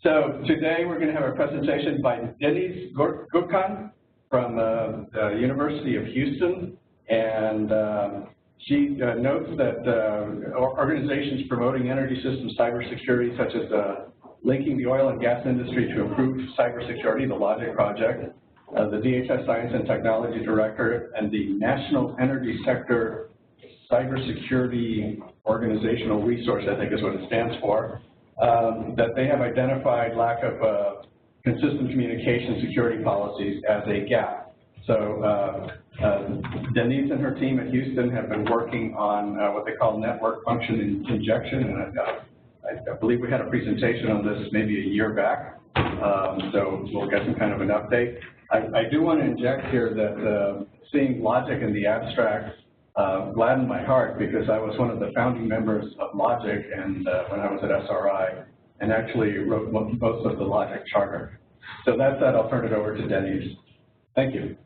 So today we're going to have a presentation by Deniz Gürkan from the University of Houston, and she notes that organizations promoting energy system cybersecurity, such as linking the oil and gas industry to improve cybersecurity, the LOGIC project, the DHS Science and Technology Director, and the National Energy Sector Cybersecurity Organizational Resource, I think is what it stands for, that they have identified lack of consistent communication security policies as a gap. So Deniz and her team at Houston have been working on what they call network function injection, and I believe we had a presentation on this maybe a year back, so we'll get some kind of an update. I do want to inject here that seeing LOGIC in the abstract gladdened my heart, because I was one of the founding members of LOGIC and when I was at SRI, and actually wrote most of the LOGIC charter. So that's that. I'll turn it over to Deniz. Thank you.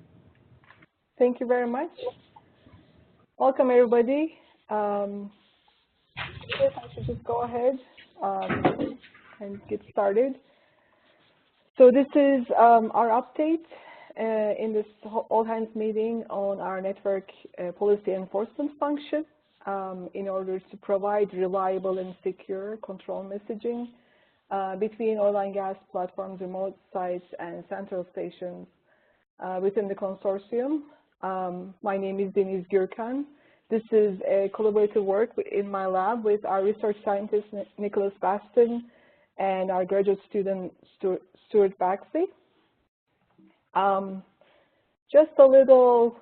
Thank you very much. Welcome, everybody. If I should just go ahead and get started. So this is our update in this all-hands meeting on our network policy enforcement function in order to provide reliable and secure control messaging between oil and gas platforms, remote sites, and central stations within the consortium. My name is Deniz Gürkan. This is a collaborative work in my lab with our research scientist, Nicholas Baston, and our graduate student, Stuart Baxley. Just a little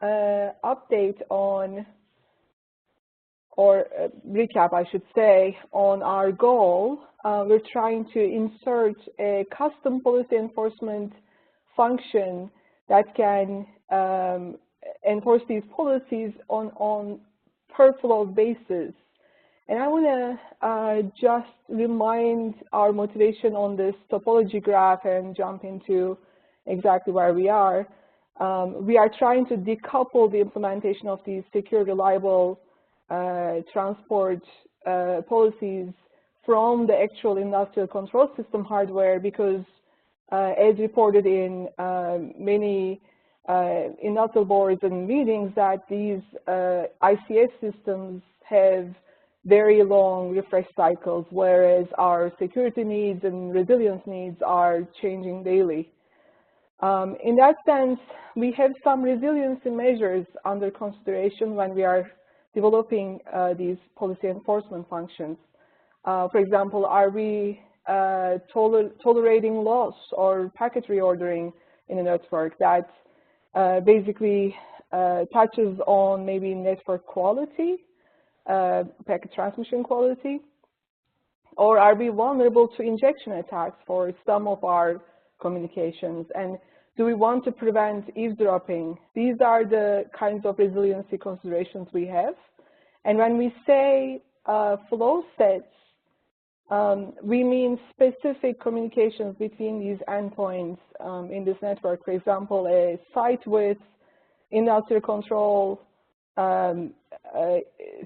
update on, or recap, I should say, on our goal. We're trying to insert a custom policy enforcement function that can enforce these policies on per flow basis. And I want to just remind our motivation on this topology graph and jump into exactly where we are. We are trying to decouple the implementation of these secure, reliable transport policies from the actual industrial control system hardware, because as reported in many industrial boards and meetings, that these ICS systems have very long refresh cycles, whereas our security needs and resilience needs are changing daily. In that sense, we have some resiliency measures under consideration when we are developing these policy enforcement functions. For example, are we tolerating loss or packet reordering in a network that basically touches on maybe network quality, packet transmission quality, or are we vulnerable to injection attacks for some of our communications, and do we want to prevent eavesdropping? These are the kinds of resiliency considerations we have. And when we say flow sets, we mean specific communications between these endpoints in this network. For example, a site with industrial control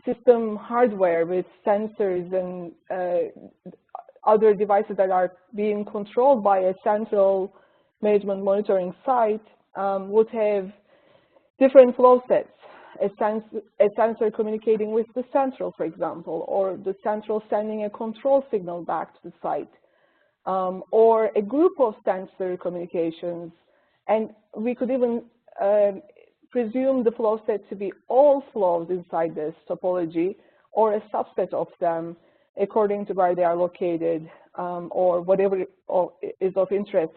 system hardware with sensors and other devices that are being controlled by a central management monitoring site would have different flow sets. A sensor communicating with the central, for example, or the central sending a control signal back to the site, or a group of sensor communications. And we could even presume the flow set to be all flows inside this topology, or a subset of them according to where they are located, or whatever is of interest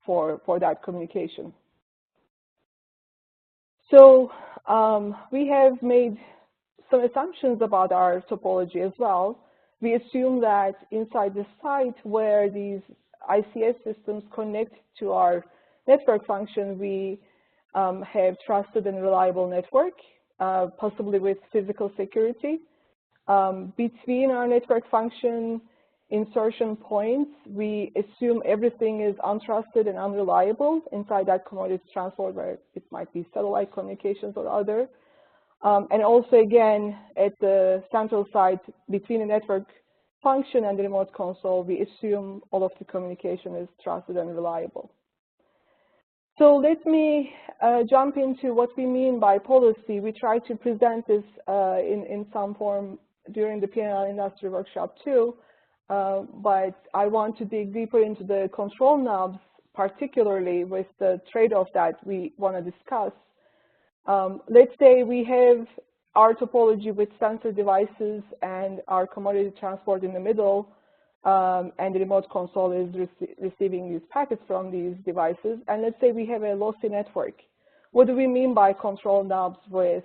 for that communication. So we have made some assumptions about our topology as well. We assume that inside the site where these ICS systems connect to our network function, we have trusted and reliable network, possibly with physical security. Between our network function insertion points, we assume everything is untrusted and unreliable inside that commodity transport, where it might be satellite communications or other. And also, again, at the central site between the network function and the remote console, we assume all of the communication is trusted and reliable. So let me jump into what we mean by policy. We try to present this in some form during the PNL industry workshop too, but I want to dig deeper into the control knobs, particularly with the trade-off that we want to discuss. Let's say we have our topology with sensor devices and our commodity transport in the middle, and the remote console is receiving these packets from these devices. And let's say we have a lossy network. What do we mean by control knobs with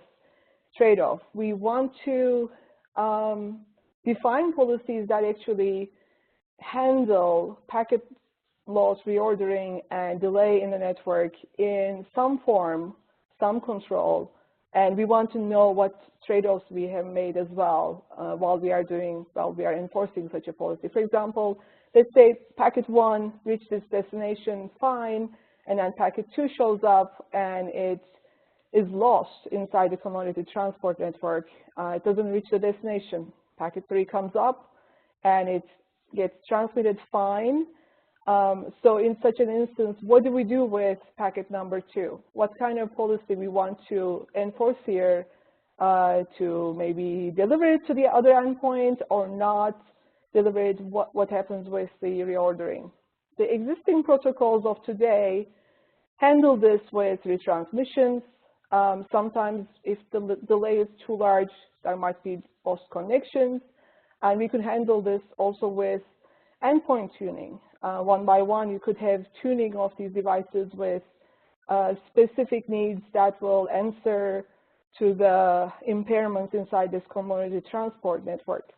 trade-off? We want to define policies that actually handle packet loss, reordering, and delay in the network in some form, some control, and we want to know what trade-offs we have made as well while we are enforcing such a policy. For example, let's say packet 1 reached its destination fine, and then packet 2 shows up and it is lost inside the commodity transport network. It doesn't reach the destination. Packet 3 comes up and it gets transmitted fine. So in such an instance, what do we do with packet number 2? What kind of policy we want to enforce here to maybe deliver it to the other endpoint or not deliver it? What happens with the reordering? The existing protocols of today handle this with retransmissions. Sometimes if the delay is too large, there might be lost connections. And we could handle this also with endpoint tuning. One by one, you could have tuning of these devices with specific needs that will answer to the impairments inside this commodity transport network.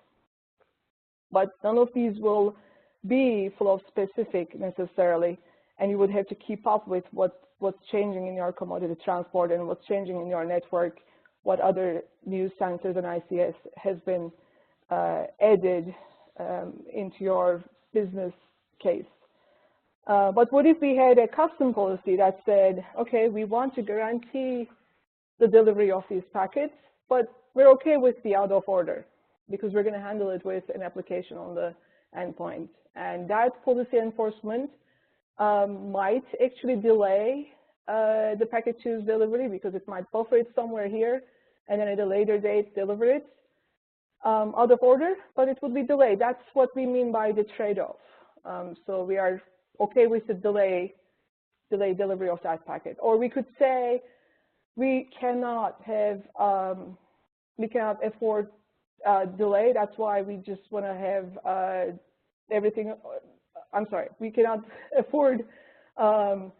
But none of these will be flow specific necessarily, and you would have to keep up with what's changing in your commodity transport and what's changing in your network, what other new sensors and ICS has been added into your business case. But what if we had a custom policy that said, okay, we want to guarantee the delivery of these packets, but we're okay with the out of order because we're going to handle it with an application on the endpoint. And that policy enforcement might actually delay the packet 2's delivery because it might buffer it somewhere here and then at a later date deliver it out of order, but it would be delayed. That's what we mean by the trade-off. So we are okay with the delay delivery of that packet. Or we could say we cannot afford delay. That's why we just want to have everything. I'm sorry, we cannot afford out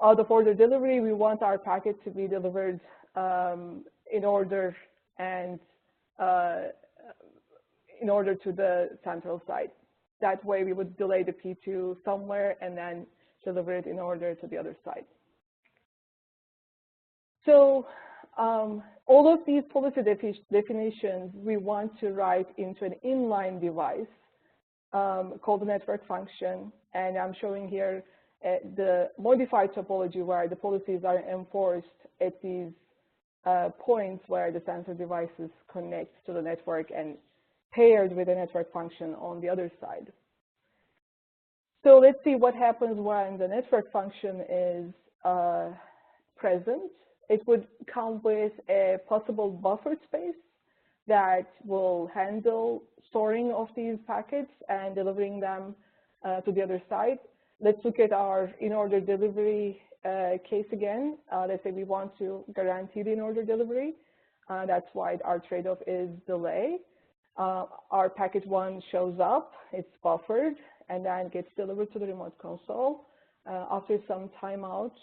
of order delivery. We want our packet to be delivered in order and in order to the central site. That way we would delay the P2 somewhere and then deliver it in order to the other site. So all of these policy definitions we want to write into an inline device called the network function. And I'm showing here the modified topology where the policies are enforced at these points where the sensor devices connect to the network and paired with a network function on the other side. So let's see what happens when the network function is present. It would come with a possible buffer space that will handle storing of these packets and delivering them to the other side. Let's look at our in-order delivery case again. Let's say we want to guarantee the in-order delivery. That's why our trade-off is delay. Our packet 1 shows up, it's buffered, and then gets delivered to the remote console. After some timeout,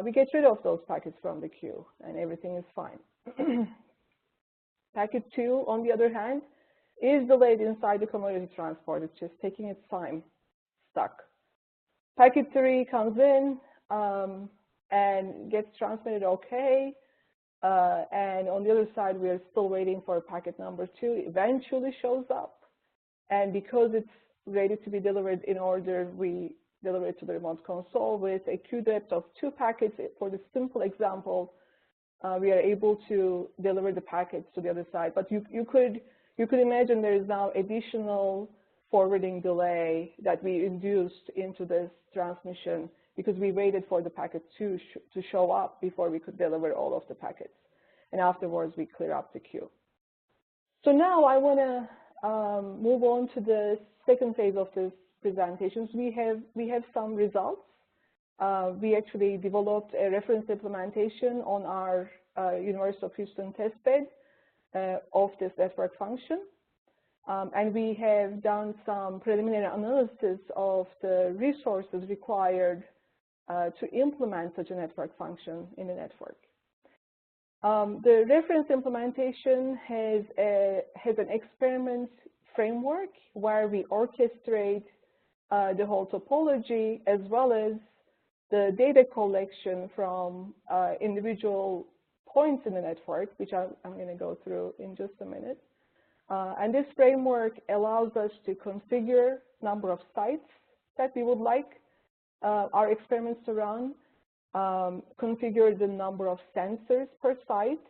we get rid of those packets from the queue, and everything is fine. Packet 2, on the other hand, is delayed inside the commodity transport. It's just taking its time, stuck. Packet 3 comes in and gets transmitted okay. And on the other side, we are still waiting for packet number 2. Eventually shows up. And because it's ready to be delivered in order, we deliver it to the remote console with a queue depth of 2 packets. For the simple example, we are able to deliver the packets to the other side. But you could you could imagine there is now additional forwarding delay that we induced into this transmission because we waited for the packet to show up before we could deliver all of the packets. And afterwards, we clear up the queue. So now I want to move on to the second phase of this presentation. We have some results. We actually developed a reference implementation on our University of Houston testbed of this network function. And we have done some preliminary analysis of the resources required to implement such a network function in the network. The reference implementation has an experiment framework where we orchestrate the whole topology as well as the data collection from individual points in the network, which I'm going to go through in just a minute. And this framework allows us to configure number of sites that we would like our experiments to run, configure the number of sensors per site,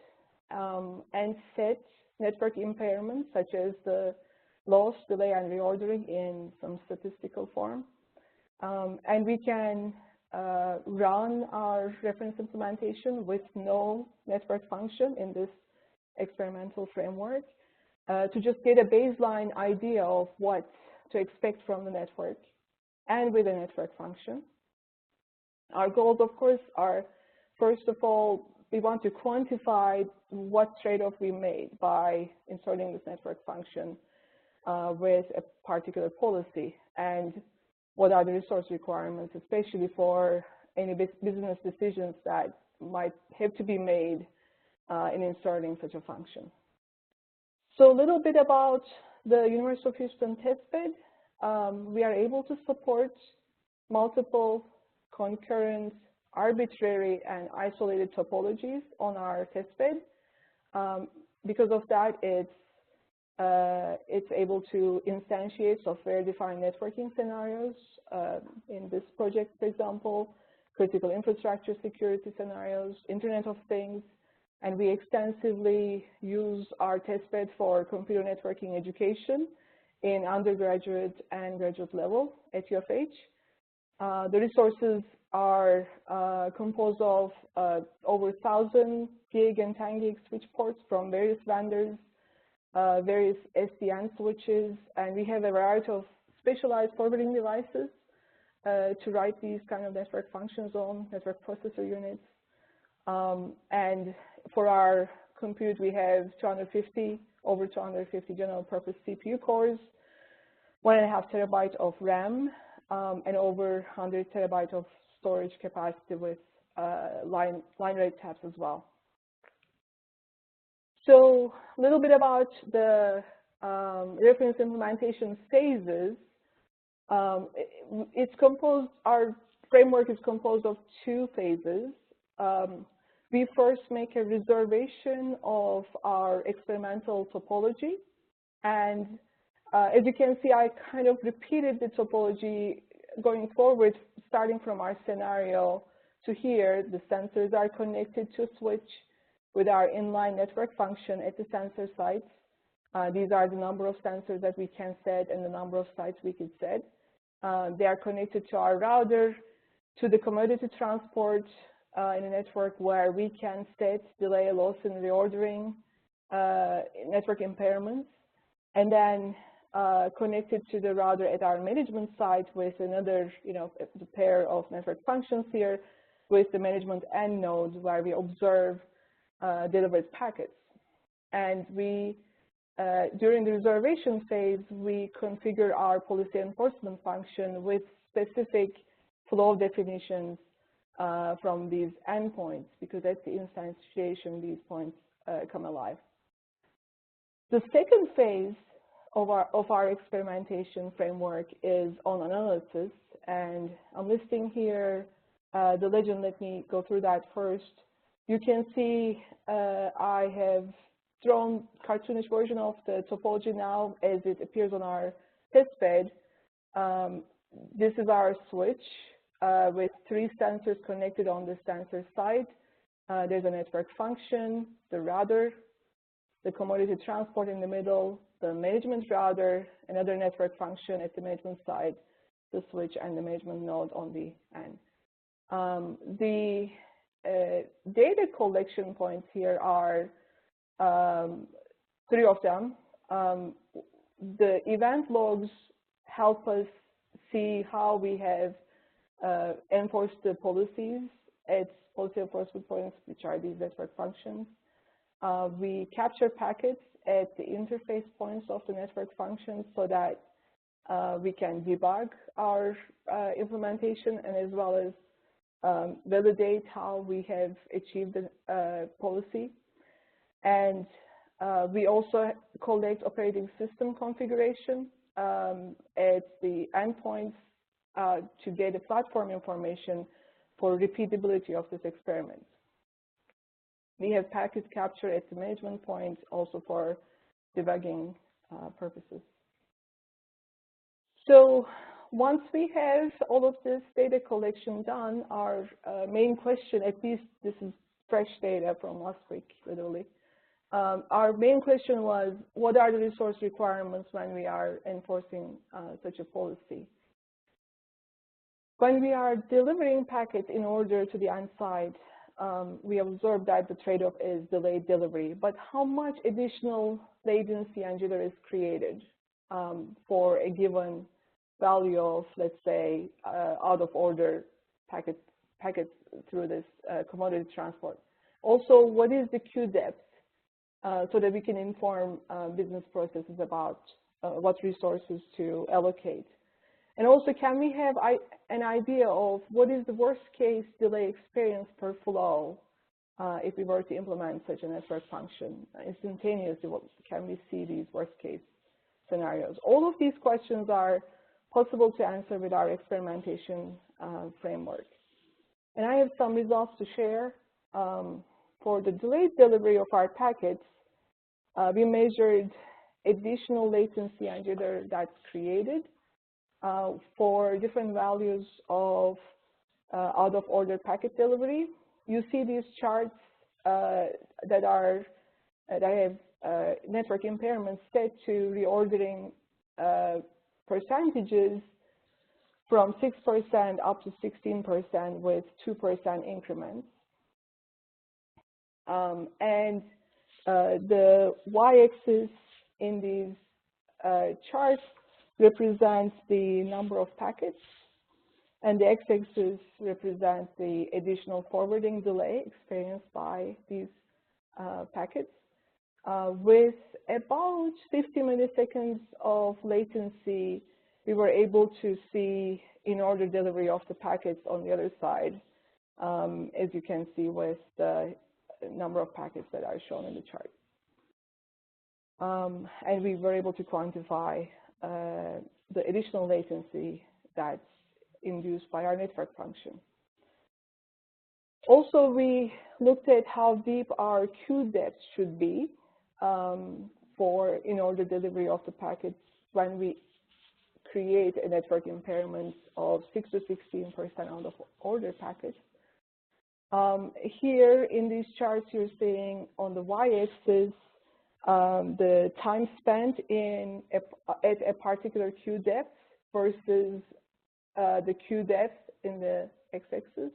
and set network impairments such as the loss, delay, and reordering in some statistical form. And we can run our reference implementation with no network function in this experimental framework to just get a baseline idea of what to expect from the network and with a network function. Our goals, of course, are, first of all, we want to quantify what trade-off we made by inserting this network function with a particular policy, and what are the resource requirements, especially for any business decisions that might have to be made in inserting such a function. So a little bit about the University of Houston testbed. We are able to support multiple concurrent, arbitrary, and isolated topologies on our testbed. Because of that, it's able to instantiate software-defined networking scenarios. In this project, for example, critical infrastructure security scenarios, Internet of Things, and we extensively use our testbed for computer networking education in undergraduate and graduate level at U of H. The resources are composed of over 1,000 gig and 10 gig switch ports from various vendors, various SDN switches, and we have a variety of specialized forwarding devices to write these kind of network functions on, network processor units. And for our compute, we have over 250 general purpose CPU cores, 1.5 terabyte of RAM, and over 100 terabyte of storage capacity with line rate taps as well. So a little bit about the reference implementation phases. Our framework is composed of two phases. We first make a reservation of our experimental topology. And as you can see, I kind of repeated the topology going forward, starting from our scenario to here. The sensors are connected to a switch with our inline network function at the sensor sites. These are the number of sensors that we can set and the number of sites we could set. They are connected to our router, to the commodity transport in a network where we can set delay, loss, and reordering network impairments, and then connected to the router at our management site with another, the pair of network functions here with the management end node where we observe delivered packets. And we, during the reservation phase, we configure our policy enforcement function with specific flow definitions from these endpoints, because at the instantiation, these points come alive. The second phase of our experimentation framework is on analysis, and I'm listing here the legend. Let me go through that first. You can see I have drawn cartoonish version of the topology now as it appears on our testbed. This is our switch with 3 sensors connected on the sensor side. There's a network function, the router, the commodity transport in the middle, the management router, another network function at the management side, the switch, and the management node on the end. The data collection points here are 3 of them. The event logs help us see how we have enforced the policies at policy enforcement points, which are these network functions. We capture packets at the interface points of the network functions so that we can debug our implementation and as well as validate how we have achieved the policy. And we also collect operating system configuration at the endpoints to get the platform information for repeatability of this experiment. We have packet capture at the management point also for debugging purposes. So once we have all of this data collection done, our main question, at least this is fresh data from last week, literally, our main question was, what are the resource requirements when we are enforcing such a policy? When we are delivering packets in order to the end side, we observed that the trade-off is delayed delivery. But how much additional latency and jitter is created for a given value of, let's say, out-of-order packets through this commodity transport? Also, what is the queue depth so that we can inform business processes about what resources to allocate? And also, can we have an idea of what is the worst case delay experience per flow if we were to implement such a network function instantaneously? Can we see these worst case scenarios? All of these questions are possible to answer with our experimentation framework. And I have some results to share. For the delayed delivery of our packets, we measured additional latency and jitter that's created for different values of out-of-order packet delivery. You see these charts that have network impairments set to reordering percentages from 6% up to 16% with 2% increments. And the y-axis in these charts represents the number of packets, and the x-axis represents the additional forwarding delay experienced by these packets. With about 50 milliseconds of latency, we were able to see in-order delivery of the packets on the other side, as you can see with the number of packets that are shown in the chart. And we were able to quantify the additional latency that's induced by our network function. Also, we looked at how deep our queue depth should be for in-order delivery of the packets when we create a network impairment of 6 to 16% out-of-order packets. Here in these charts, you're seeing on the y-axis the time spent at a particular queue depth versus the queue depth in the x-axis.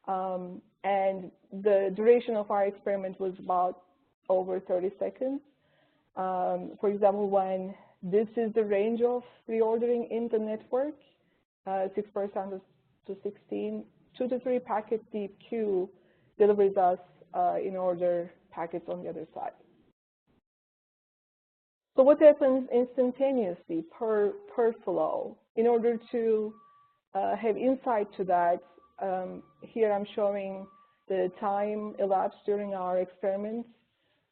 And the duration of our experiment was about over 30 seconds. For example, when this is the range of reordering in the network, 6% to 16, 2 to 3 packet deep queue delivers us in-order packets on the other side. So what happens instantaneously per flow? In order to have insight to that, here I'm showing the time elapsed during our experiments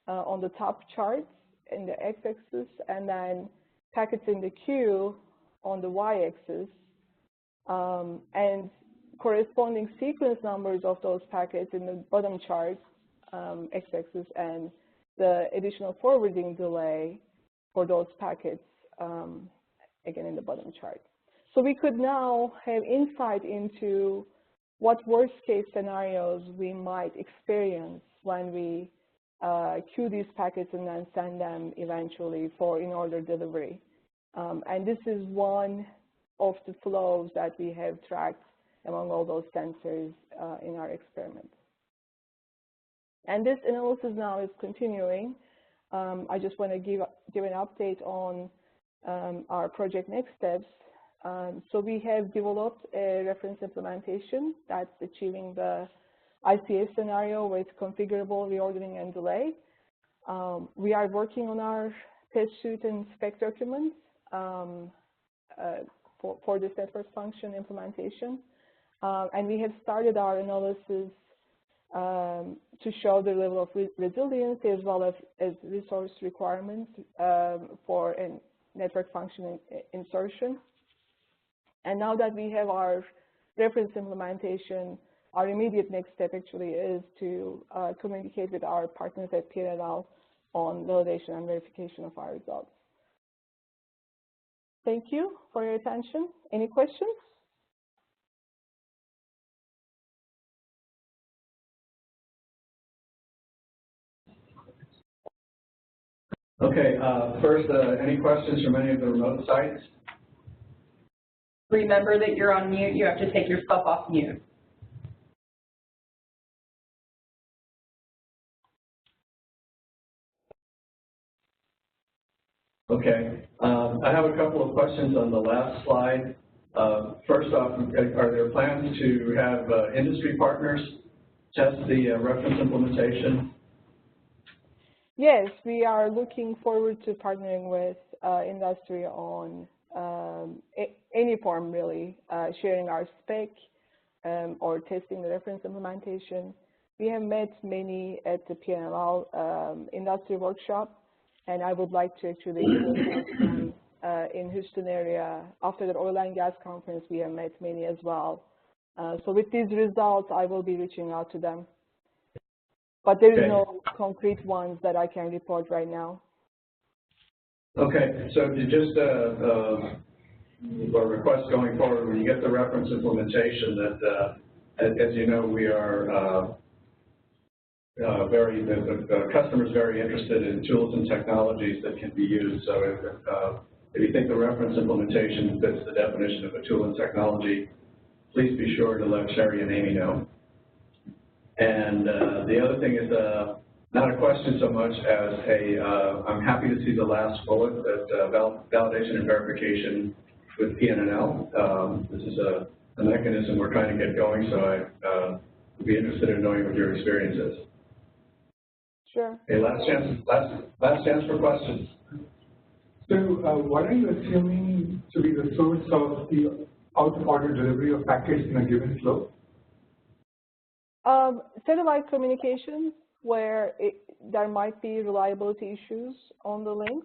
on the top charts in the x-axis, and then packets in the queue on the y-axis, and corresponding sequence numbers of those packets in the bottom chart, x-axis, and the additional forwarding delay for those packets, again in the bottom chart. So we could now have insight into what worst case scenarios we might experience when we queue these packets and then send them eventually for in-order delivery. And this is one of the flows that we have tracked among all those sensors in our experiments. And this analysis now is continuing. I just want to give an update on our project next steps. So we have developed a reference implementation that's achieving the ICA scenario with configurable reordering and delay. We are working on our test suite and spec documents for this network function implementation. And we have started our analysis to show the level of resilience as well as resource requirements for a network function insertion. And now that we have our reference implementation, our immediate next step actually is to communicate with our partners at PNNL on validation and verification of our results. Thank you for your attention. Any questions? Okay, first, any questions from any of the remote sites? Remember that you're on mute. You have to take yourself off mute. Okay, I have a couple of questions on the last slide. First off, are there plans to have industry partners test the reference implementation? Yes, we are looking forward to partnering with industry on any form, really, sharing our spec or testing the reference implementation. We have met many at the PNNL industry workshop, and I would like to actually in Houston area. After the oil and gas conference, we have met many as well. So with these results, I will be reaching out to them. But there is no concrete ones that I can report right now. Okay, so to just a request going forward, when you get the reference implementation, that as you know, we are the customer's very interested in tools and technologies that can be used. So if you think the reference implementation fits the definition of a tool and technology, please be sure to let Sherry and Amy know. And the other thing is not a question so much as I'm happy to see the last bullet that validation and verification with PNNL. This is a mechanism we're trying to get going, so I would be interested in knowing what your experience is. Sure. Okay, last chance for questions. So what are you assuming to be the source of the out-of-order delivery of packets in a given flow? Satellite communications, where there might be reliability issues on the link.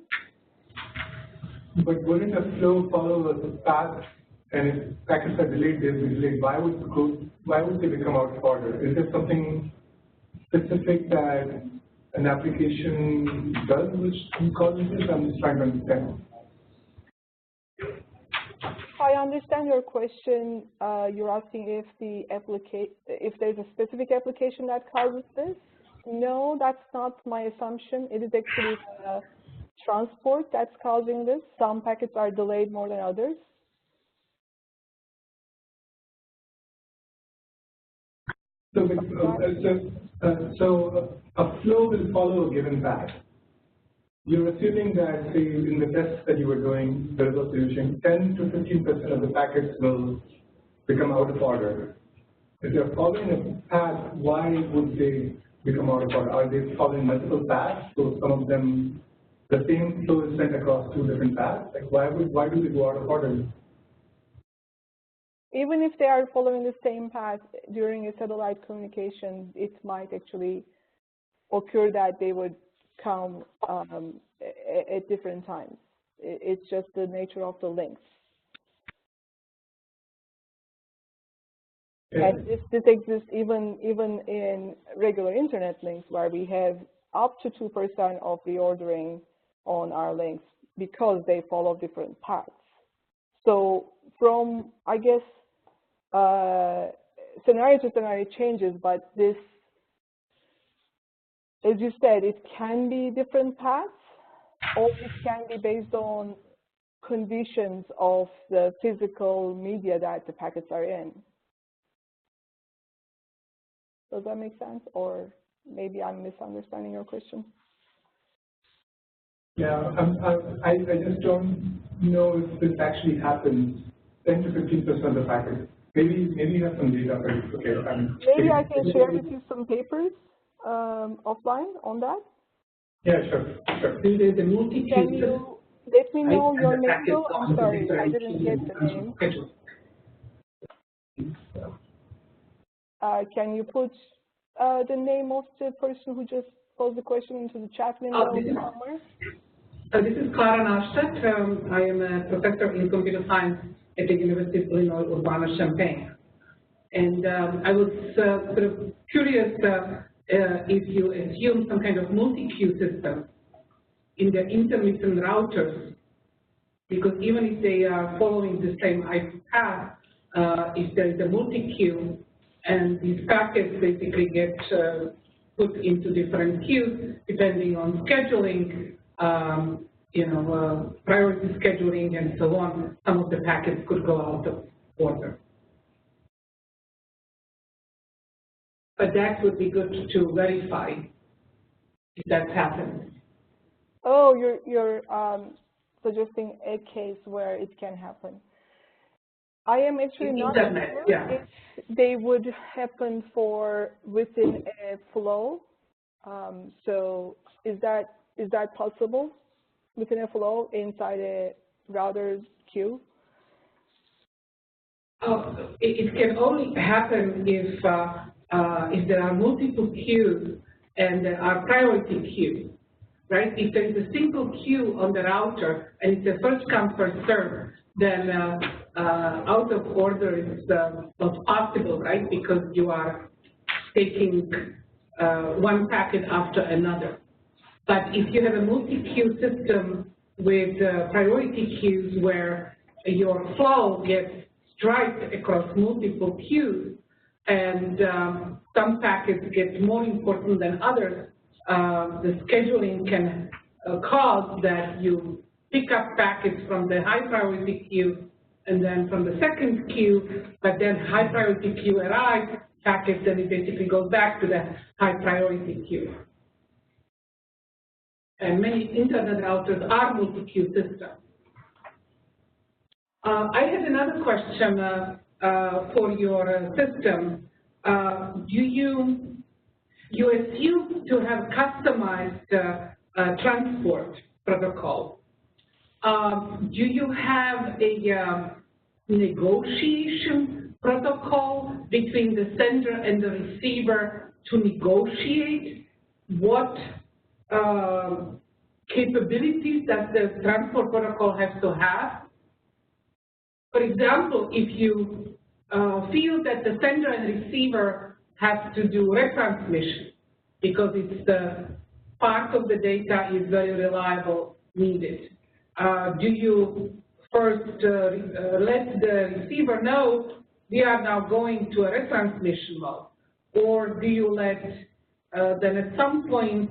But wouldn't a flow follow a path, and if packets are delayed, they'll be delayed? Why would they become out of order? Is there something specific that an application does which causes this? I'm just trying to understand. I understand your question. You're asking if there's a specific application that causes this. No, that's not my assumption. It is actually the transport that's causing this. Some packets are delayed more than others. So a flow will follow a given path. You're assuming that, say, in the tests that you were doing, the result solution, 10 to 15% of the packets will become out of order. If you're following a path, why would they become out of order? Are they following multiple paths? So some of them, the same flow is sent across two different paths. Like why do they go out of order? Even if they are following the same path during a satellite communication, it might actually occur that they would come at different times. It's just the nature of the links. Yeah. And this exists even in regular internet links where we have up to 2% of reordering on our links because they follow different paths. So from, I guess, scenario to scenario changes, but this as you said, it can be different paths, or it can be based on conditions of the physical media that the packets are in. Does that make sense? Or maybe I'm misunderstanding your question. Yeah, I just don't know if this actually happens 10 to 15% of the packets. Maybe you have some data, but it's okay. Maybe I can share with you some papers offline on that. Yeah, sure. The multi-queue. Can you let me know your name though? I'm sorry, I didn't get the name. Can you put the name of the person who just posed the question into the chat window somewhere? This is Clara Nastadt. I am a professor in computer science at the University of Illinois Urbana-Champaign. And I was sort of curious if you assume some kind of multi-queue system in the intermittent routers, because even if they are following the same IP path, if there is a multi-queue and these packets basically get put into different queues depending on scheduling, priority scheduling and so on, some of the packets could go out of order. But that would be good to verify if that's happened. Oh, you're suggesting a case where it can happen. I am actually not sure if they would happen within a flow. So is that possible within a flow inside a router queue? It can only happen if there are multiple queues and there are priority queues, right? If there is a single queue on the router and it's a first come, first serve, then out of order is not possible, right? Because you are taking one packet after another. But if you have a multi-queue system with priority queues where your flow gets striped across multiple queues, and some packets get more important than others, the scheduling can cause that you pick up packets from the high priority queue and then from the second queue, but then high priority queue arrives, packets, then it basically goes back to the high priority queue. And many internet routers are multi-queue systems. I had another question for your system. You assume to have customized transport protocol. Do you have a negotiation protocol between the sender and the receiver to negotiate what capabilities that the transport protocol has to have? For example, if you feel that the sender and receiver have to do retransmission because it's the part of the data is very reliable, needed, do you first let the receiver know we are now going to a retransmission mode, or do you let then at some point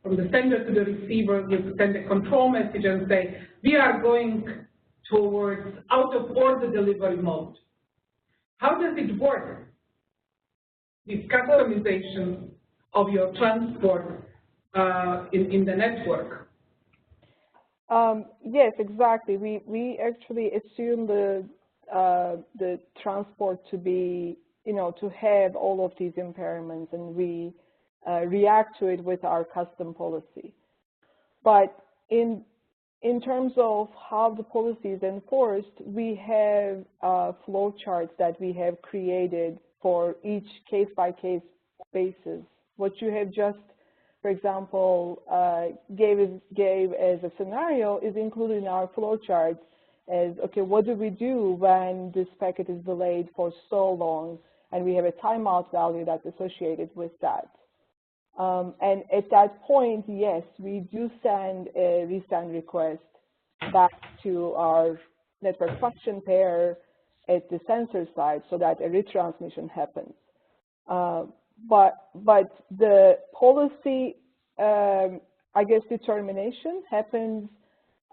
from the sender to the receiver you send a control message and say we are going towards out of order delivery mode? How does it work, this customization of your transport in the network? Yes, exactly. We actually assume the transport to be, to have all of these impairments, and we react to it with our custom policy. But in terms of how the policy is enforced, we have flow charts that we have created for each case-by-case basis. What you have just, for example, gave as a scenario is included in our flow charts as, okay, what do we do when this packet is delayed for so long, and we have a timeout value that's associated with that. And at that point, yes, we do send a resend request back to our network function pair at the sensor side so that a retransmission happens. but the policy, I guess, determination happens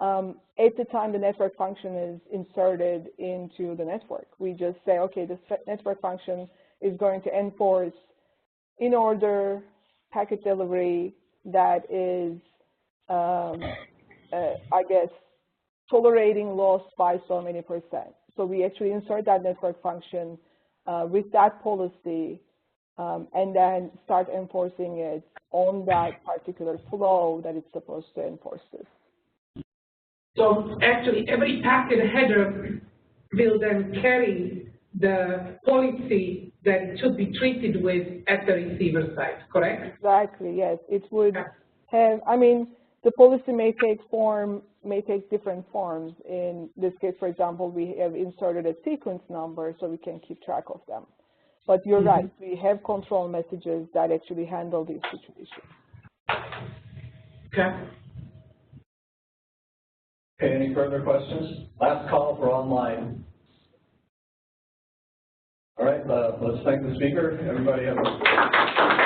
at the time the network function is inserted into the network. We just say, okay, this network function is going to enforce in order packet delivery that is, I guess, tolerating loss by so many percent. So we actually insert that network function with that policy and then start enforcing it on that particular flow that it's supposed to enforce this. So actually, every packet header will then carry the policy that it should be treated with at the receiver side, correct? Exactly, yes. It would have, I mean, the policy may take different forms. In this case, for example, we have inserted a sequence number so we can keep track of them. But you're right, we have control messages that actually handle these situations. Okay. Okay, any further questions? Last call for online. All right, let's thank the speaker. Everybody have a